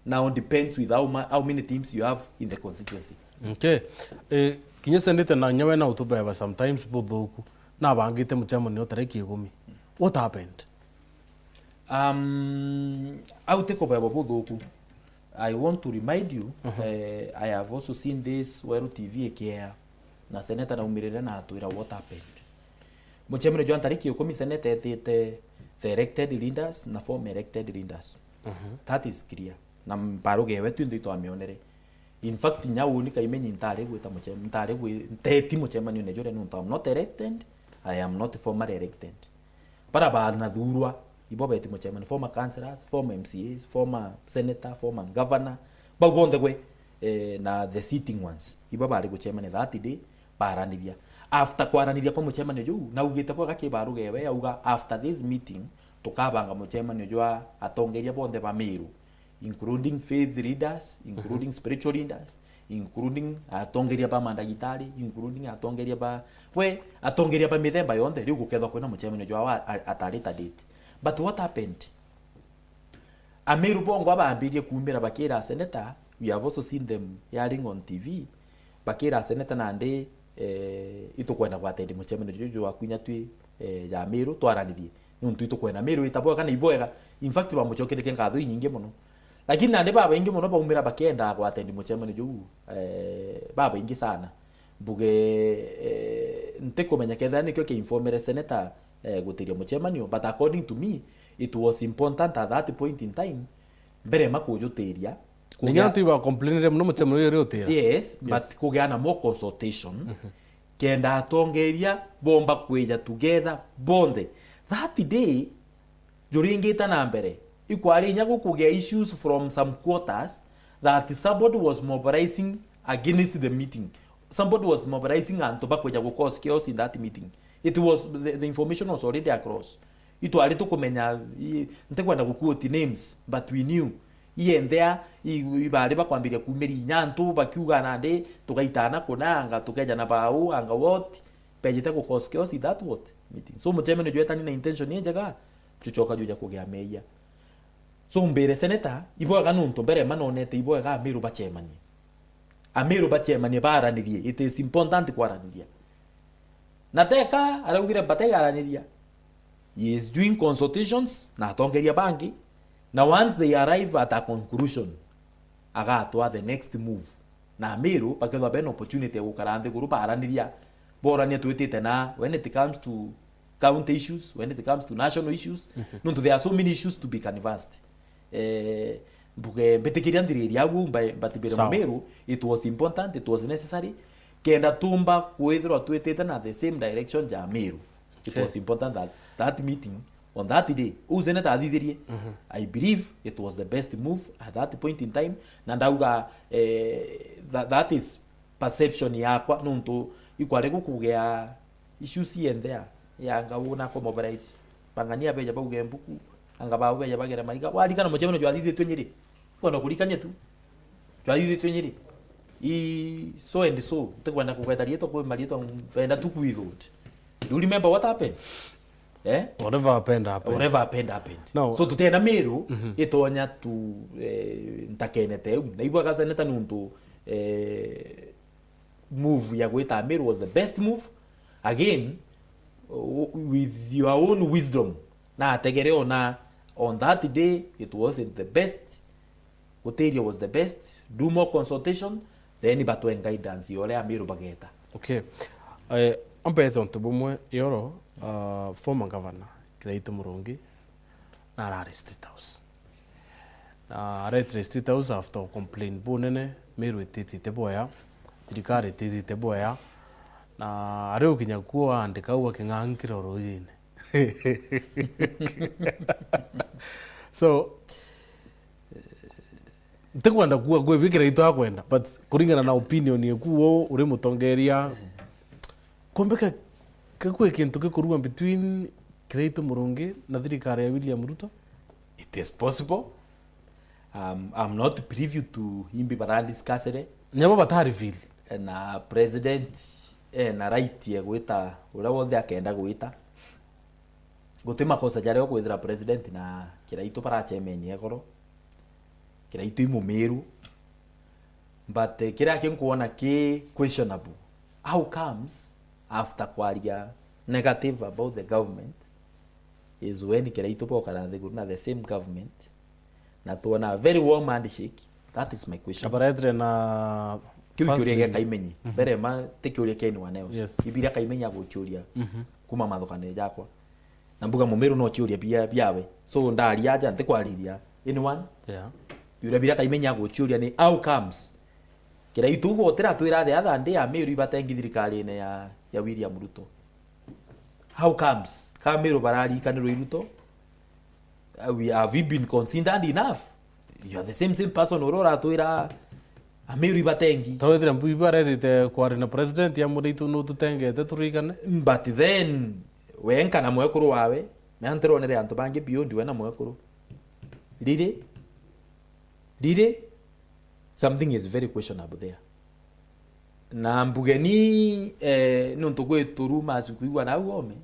B: now depends with how many teams you have in the constituency.
A: Okay. Kinya Seneta na nyawe na utubeba sometimes bothuku na bangite muchamo ni otareki 10. What happened?
B: I'll take over bothuku. I want to remind you I have also seen this Weru TV ekea na Seneta na umirire na atwira what happened. Muchamo jo antareki 10 Seneta etete the elected leaders na former elected leaders. That is clear. Na mparoge wetu ndito amionere. In fact nyawo ni Kaimenyi ntare gweta muchema ntare gwe nteti muchema ni nejore no I'm not elected, I am not former elected. Para ba na dhurwa ibo beti muchema former councillors, former MCAs, former senator, former governor bagonde gwe na the sitting ones ibo bari guchema ni that day baraniria after kwaraniria kwa muchema ni juu na ugite kwa gake baruge we auga after this meeting tukabanga muchema ni jua atongeria bonde ba Meru, including faith leaders, including spiritual leaders, including atongeria ba mandagitari, including atongeria ba mithemba yonde riu gukethwa kwina muchema ni jua atarita date. But what happened? Ameru bongo abambirie kumira bakira Seneta, we have also seen them yelling on TV bakira Seneta nande itukwenda gwatendi muchema ni jua kwinya twi ya Meru twaranirie nuntu itukwenda Meru itaboa kana iboega. In fact ba muchokereke ngatho nyingi muno lakini nande baba ingi muno baumira bakenda gwatendi muchema ni juu baba ingi sana buge ntekomenya ketha nikyo ke informere Seneta gutiria muchemanio, but according to me it was important at that point in time mbere makujuteria
A: kunya tu ba complainere muno muchemanio riotira
B: yes but kugeana more consultation kenda atongeria bomba kweja together bonde that day juringita na mbere ikwari nya kukugia issues from some quarters that somebody was mobilizing against the meeting, somebody was mobilizing and tobakweja go cause chaos in that meeting. It was the information was already across. Itu ali to kumenya ntekwenda kuquote names but we knew here and there ibari bakwambiria kumeri nyantu bakiuga nande tugaitana kunanga tukeja na bau anga what pejete ko cause chaos in that what meeting. So mutemene joetani na intention yenjaga chuchoka juja kugea meya. So mbere Seneta iboga nunto mbere manonete iboga Meru bachemani. Ameru bachemani baranirie. It is important kwaraniria. Nateka araugire batega araniria. He is doing consultations na tongeria bangi. Now once they arrive at a conclusion, agatwa the next move. Na Meru pakethwa ben opportunity gukaranthe guru baraniria. Borania twitite na when it comes to county issues, when it comes to national issues, no, there are so many issues to be canvassed. mbuge mbetikiria ndiriria agu batibere Meru. It was important, it was necessary kenda tumba kwithirwa twitite na the same direction ja Meru. It was important that meeting on that day USENETA athithirie. I believe it was the best move at that point in time, na ndauga that is perception yakwa nuntu ikware gukugea issues in there yanga una ko mobilize pangania beja bauge mbuku anga bawe bagera mariga walikana mochemo jo athithitwe Nyeri kono kulikania tu jo athithitwe Nyeri I so and so tekwenda kugwetaria to ko marito benda tu kuithut. Do you remember what happened?
A: Whatever happened.
B: No. So tutenda Meru itonya tu ntakenete na ibwa ka seneta nuntu move ya gweta Meru was the best move again with your own wisdom na tegere on that day it wasn't the best. Hotelia was the best. Do more consultation then batwe guidance yole ya Meru bageta.
A: Okay. Ampezo ntubumwe yoro former governor Kiraito Murungi na arari State House. Arari State House after complain bunene Meru ititite boya, thirikari ititite boya na areo kinya kuo andika uwa king'ang'ira orojine. So tekwenda kuwa gwe bikira ito akwenda but kuringana na opinion yekuo uri mutongeria kombeka kakwe kintu gikurua between Kiraito Murungi na thirikari ya William Ruto.
B: It is possible. I'm not privy to himbi bara discuss it.
A: Nyabo batari feel
B: na president na right ya gwita ura wothe akenda gwita gutima kosa jare gwithira president na Kiraito bara chemeni egoro Kiraito imu Meru but kira kinkuona ki questionable how comes after kwaria negative about the government is when Kiraito boka na the same government na tuona very warm handshake. That is my question.
A: Abaretre na
B: kiuria KAIMENYI bere ma tekiuria keni waneo ibira KAIMENYI agochuria kuma mathokane yakwa na mbuga Meru no churia biawe so ndaria aja ntekwariria anyone yure bira KAIMENYI agochuria ni outcomes Kiraito gotera twira the other day ya Meru ibatengi thirikari ne ya William Ruto. How comes Meru barari kaniro Ruto have we been considered enough? You are the same person orora twira Meru ibatengi
A: tawethira mbuibarethite kwari na president ya muritu no tutengete turigane
B: but then wenka na mwekuru wawe meantero nere antu bangi beyond we na mwekuru did something is very questionable there. Na mbugeni nuntu gwetu rumors kuigwa na uome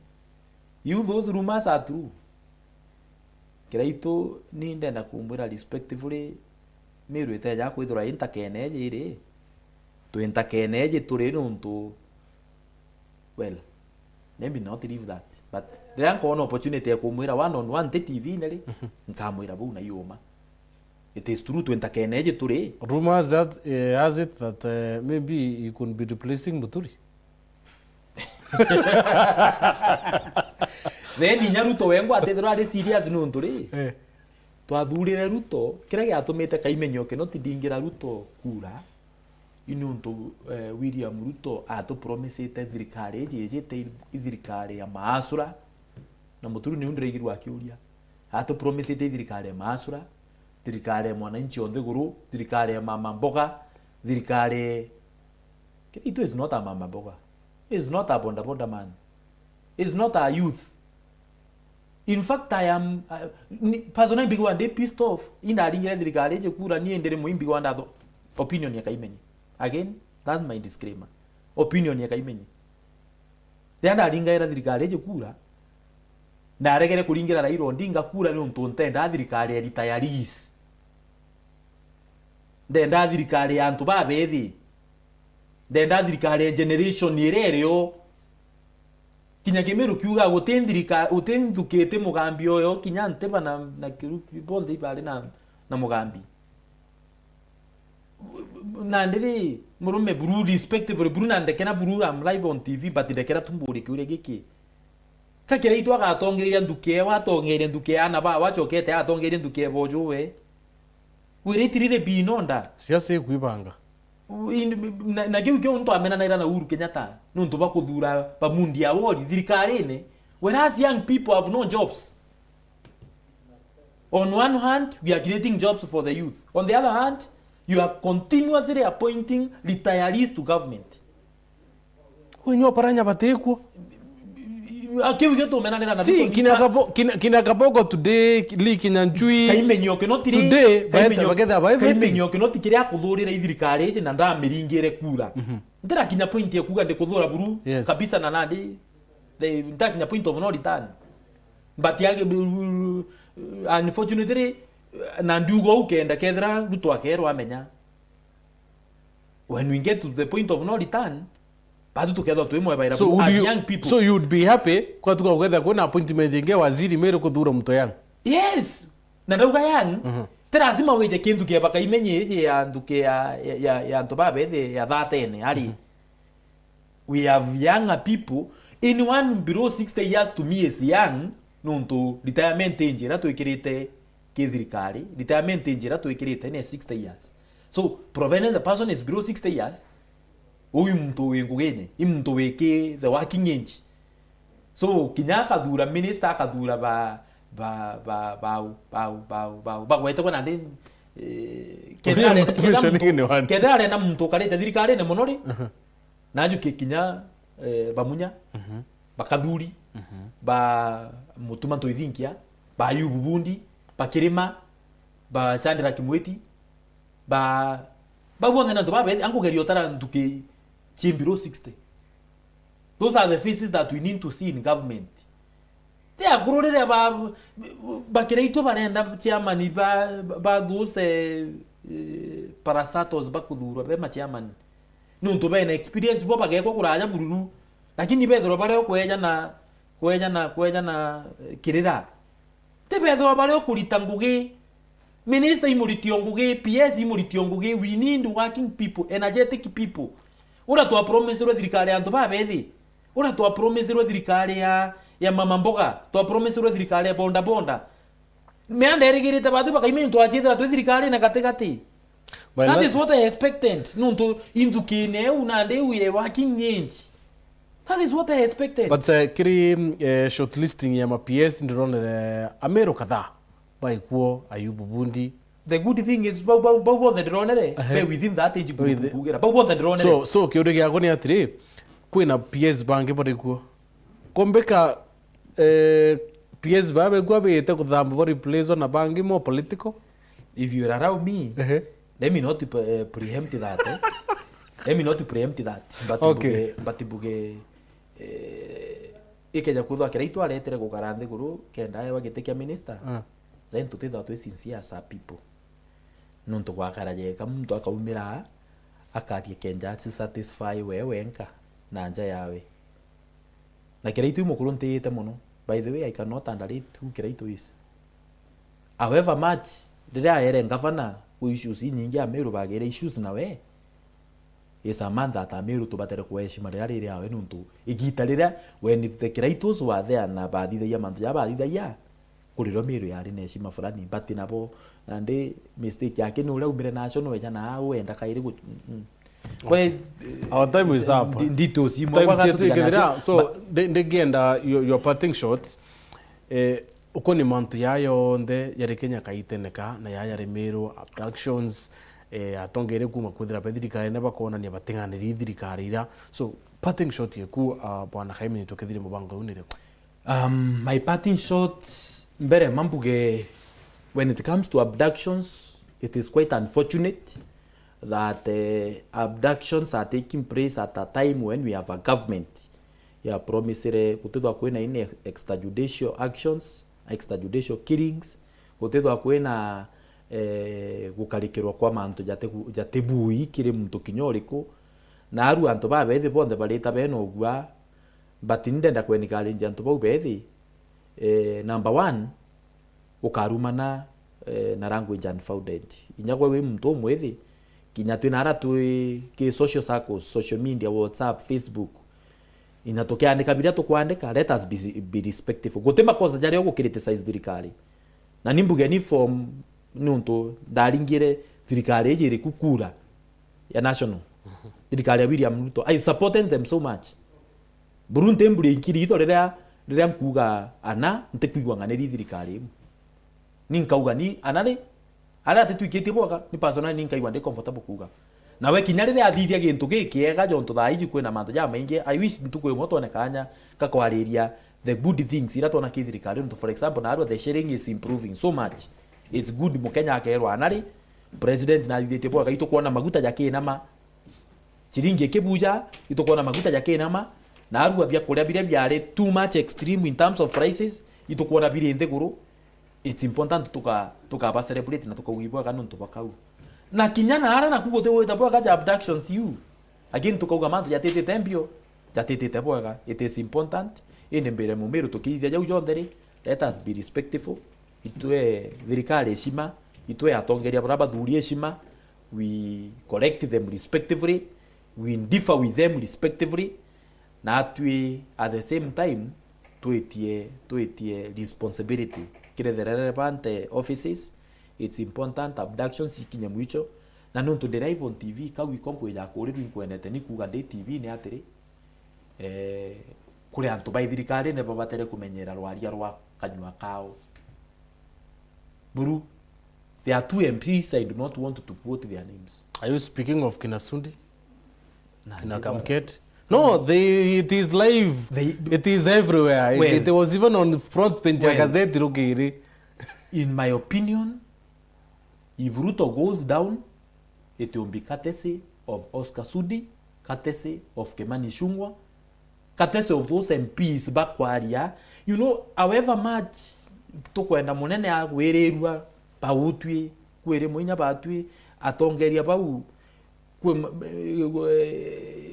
B: you those rumors are true. Kiraito ni ndenda kumbura respectively Meru iteja kwithura intakeneje iri tu intakeneje turi nuntu well maybe not leave that but there are an opportunity ya kumwira one on one TV neri nkamwira bu na yoma. It is true to intakeneje turi
A: rumors that has it that maybe you could be replacing Muturi.
B: Then Ruto wengo atethira ari serious nuntu ri twathurire Ruto kira giatumite KAIMENYI ke no tidingira Ruto kura inuntu William Ruto atu promisete thirikari ejete thirikari ya maasura na Muturi ni undireigirwa akiuria atu promisete thirikari ya maasura thirikari ya mwananchi onthe guru thirikari ya mama mboga thirikari it is not a mama mboga, is not a boda man, is not a youth. In fact, I am personally big one day pissed off. Ina ringira thirikari je kura ni endere muimbi wanda opinion ya KAIMENYI. Again, that's my disclaimer. Opinion ya KAIMENYI. Ndenda ringira thirikari je kura. Na regere kuringira Raila Odinga kura ni untu ntenda thirikari ya retirees. Ndenda thirikari ya antu babethi. Ndenda thirikari ya generation irereo. Kinya Meru kiuga gutendrika utendukete mugambi oyo kinya nteba na kiruki bonde ibale na mugambi na ndiri murume buru respectful buru na ndekena buru am live on TV but ndekera tumburi kiure giki kakira itwa gatongeria nduke watongeria nduke ana ba wachokete atongeria nduke bojo we wiretirire binonda
A: siasa kuibanga
B: na kiu ntu amena naira na Uhuru Kenyatta ntu bakuthura pamundi award thirikari-ini, whereas young people have no jobs. On one hand, we are creating jobs for the youth. On the other hand, you are continuously appointing retirees to government.
A: Wenyo paranya batekwo.
B: Akiu geto menanira na
A: si kina kabogo today leak nyanchui
B: Kaimenyi okinotiri
A: today bagetha ba everything.
B: Kaimenyi okinotiri akuthurira ithirikari ici na ndamiringire kura. Ndira kinya point ya kuga ndikuthura buru kabisa na nandi. They kinya point of no return. But unfortunately na ndugo ukenda kethra ruto akerwa amenya. When we get to the point of no return, bado tukethwa twimwe baira as young people.
A: So you would be happy kwa tukawetha kuna appointment inge waziri Meru kuthura mto yang.
B: Yes. Na ndauga yang. Lazima weje kindu kia Kaimenyi ya nduke ya ntobabethe ya thatene ali. We have younger people. Anyone below 60 years to me is young. Nuntu retirement njira twikirite kithirikari, retirement njira twikirite ne 60 years. So provided the person is below 60 years, uyu muntu wingugene imuntu wiki the working age. So kinyaka thura minister akathura ba gwete kona ndi kedare na muntu karete thirikari ne monori naju kinya bamunya bakathuri ba mutuma toithinkia ba yububundi bakirima ba Sandra Kimweti ba wona na dobabe angugerio tara nduke chimbiro 60. Those are the faces that we need to see in government. They are kurorere ba kireito barenda chairman ba those parastatos bakuthurwa be ma chairman nuntu bene experience bo bageko kuraja bururu lakini bethro bare kweja na kirira te bethro bare okurita ngugi minister imuritio ngugi PS imuritio ngugi. We need working people, energetic people. Ura to promise ro thirikari antu babethi, ura to promise ro thirikari ya mama mboga, to promise ro thirikari ya bonda me anderigirite batu Kaimenyi to achithira to thirikari na katikati. That is what I expected. Nuntu indukine unande we working age. That is what I expected.
A: But kiri shortlisting ya PS ndronere Amero kadhaa baikuo Ayubu Bundi.
B: The good thing is bao the dronere within that age group kugera bao the dronere.
A: So kiude gyako ni atiri kwina PS bange barikuo kombeka PS babe gwa bete kuthamba bari replace na bangi more political.
B: If you allow me, let me not preempt that. Let me not preempt that. But okay. But buge ikeja kuthwa kiraito aretere gukarande guru kenda ya gitekia minister. Then to tell that sincere as people. Nuntu gwakaraje ka muntu akaumira akarie kenja satisfy wewe enka na nja yawe. Na kiraito imukuru ntete muno. By the way, I cannot underrate who kiraito is. However much rira ere ngavana ku issues nyingi a Meru bagere issues nawe. Is a man that Meru to batere kuheshima riri yawe nuntu igita rira when the kiraitos were there na baadhi ya mantu ya baadhi ya kuriro Meru yari neshima fulani but nabo nande mistake yake ni ule umire national weja na uenda kairi ku
A: our time is up.
B: Ndito si
A: mo wakati so ndegenda your parting shots uko ni mantu yayo nde yari Kenya kaiteneka na yari Meru abductions atongere kuma kuthira thirikari na bakona ni batinganiri thirikari ira. So parting shot yeku bwana Kaimenyi tukithire mubango unire
B: my parting shot mbere mambuge when it comes to abductions, it is quite unfortunate that abductions are taking place at a time when we have a government promisere kutethwa kwina ine extrajudicial actions, extrajudicial killings, kutethwa kwina gukarikirwa kwa mantu jatebui kire muntu kinyoriku na aru antu babethi bonde barita beno gwa but ndenda kwenikali njantu bau bethi number 1 ukarumana na language unfounded inyagwe we muntu mwethi kinya twinara ki social circles, social media, WhatsApp, Facebook inatokea andika bilia tukwandika, let us be respectful. Gutema kosa jari ogu criticize thirikari na nimbugeni from nuntu ndaringire thirikari iri kukura ya national thirikari ya William Ruto. I supported them so much. Burunte mburi ikiri ito rĩrĩa mkuga ana ntikwigwa nganĩri thirikari ninkauga ni anare ara tetwikitie boga ni personal ninkaigwa ndi comfortable kuga nawe kinya rĩrĩa athithia gintu gikiega jonto thaa iji kwina mantu ja maingi. I wish ntuko imwe tone kanya kakwarĩria the good things ira tona kithirikari ntu. For example na the sharing is improving so much. It's good mukenya akerwa anare president na athithĩtie boga itukuona maguta jake nama chiringi kibuja itukuona maguta jake nama na arua bia kuria bire biare too much extreme in terms of prices itukuona bire ntheguru. It's important tuka ba celebrate na tukawibwa kana ntu bakau na kinyana ara na kugote woita bwa kaja abductions you again tukauga mantu ya tete tempio ya tete bwa. It is important ine mbere mu Meru tukithia jau jondere. Let us be respectful. Itwe thirikari heshima, itwe atongeria baraba thuri heshima. We correct them respectively, we differ with them respectively, na atwe at the same time tuetie responsibility kire the relevant offices. It's important abductions ikinya mwicho na nuntu derive on TV kawi konko ya koriru inkwendete ni kuga ndi TV ni atiri kuri antu ba thirikari ne babatere kumenyera rwaria rwa kanywa kao buru. There are two MPs I do not want to quote their names.
A: Are you speaking of Kinasundi? Kina Kamket? No, it is live. It is everywhere. Well, it was even on the front page of Gazette Rugiri.
B: In my opinion, if Ruto goes down, it will be courtesy of Oscar Sudi, courtesy of Kimani Ichung'wah, courtesy of those MPs bakwaria. You know, however much tukwenda munene agwirerwa bautwi kwere muinya batwi atongeria bau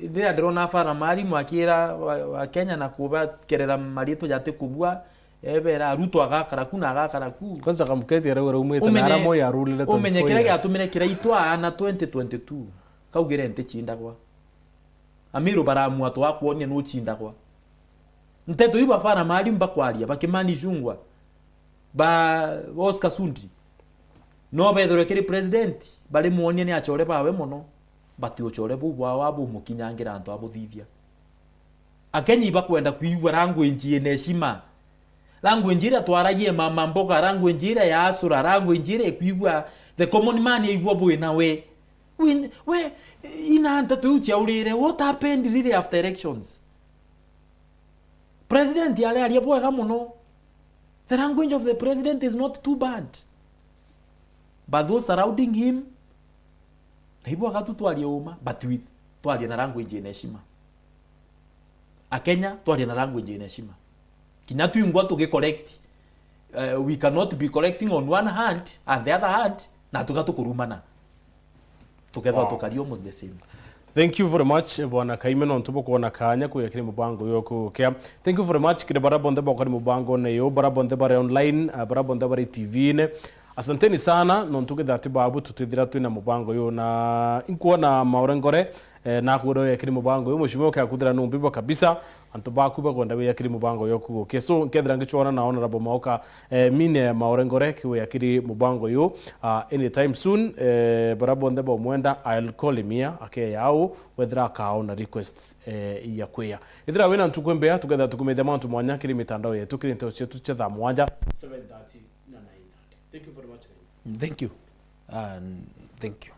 B: ndira ndrona fara mari mwakira wa Kenya na kuba kerera marito jate kubwa ebera Ruto agakara kuna agakara ku
A: kwanza kamuketi ara umwete na aramo ya rule to
B: umenye kira gatumire kira itwa na 2022 kaugire nte chinda kwa Amiru baramu atu akwonie no chinda kwa nteto iba fara mari mbakwaria bakimani Ichung'wah ba Oscar Sudi no bethure kiri president bali muonie ni achore bawe muno bati uchore bubwa wabu mukinyangira antu abuthithia akenyi bakwenda kuigwa language ene heshima, language ira twaragie mama mboga, language ira ya asura, language ira kuigwa the common man igwa boy nawe we ina anta tuuchi aurire what happened really after elections. President yale aliyebwega muno, the language of the president is not too bad, but those surrounding him naibwa tu twalioma but with twali na language ene heshima. Akenya twali na language ene heshima kinyatu ingwa to correct. We cannot be correcting on one hand and the other hand na tukatukurumana together tukari almost the same.
A: Thank you very much bwana Kaimeno ntubo kuona kanya kuyakiri mubango yoko kya. Thank you very much kire barabonde bakari mubango ne yo barabonde bare online barabonde bare TV ne. Asanteni sana nontuke dati babu tutidira twina mubango yo na inkuona maurengore na kudo yakiri mubango yo mushimo kya kudira numbibo kabisa antubaku bagonda we yakiri mubango yo kugo so nkedra ngichona na honorable Mauka mine maurengore kiwe yakiri mubango yo anytime soon barabonde bo mwenda I'll call him here ake yao whether akaona requests ya kweya idira wena ntukwembea together tukumede mantu mwanya kiri mitandao yetu kiri nto chetu chetha mwanja 7:30 na 9:30. Thank you very much.
B: Thank you. Thank you.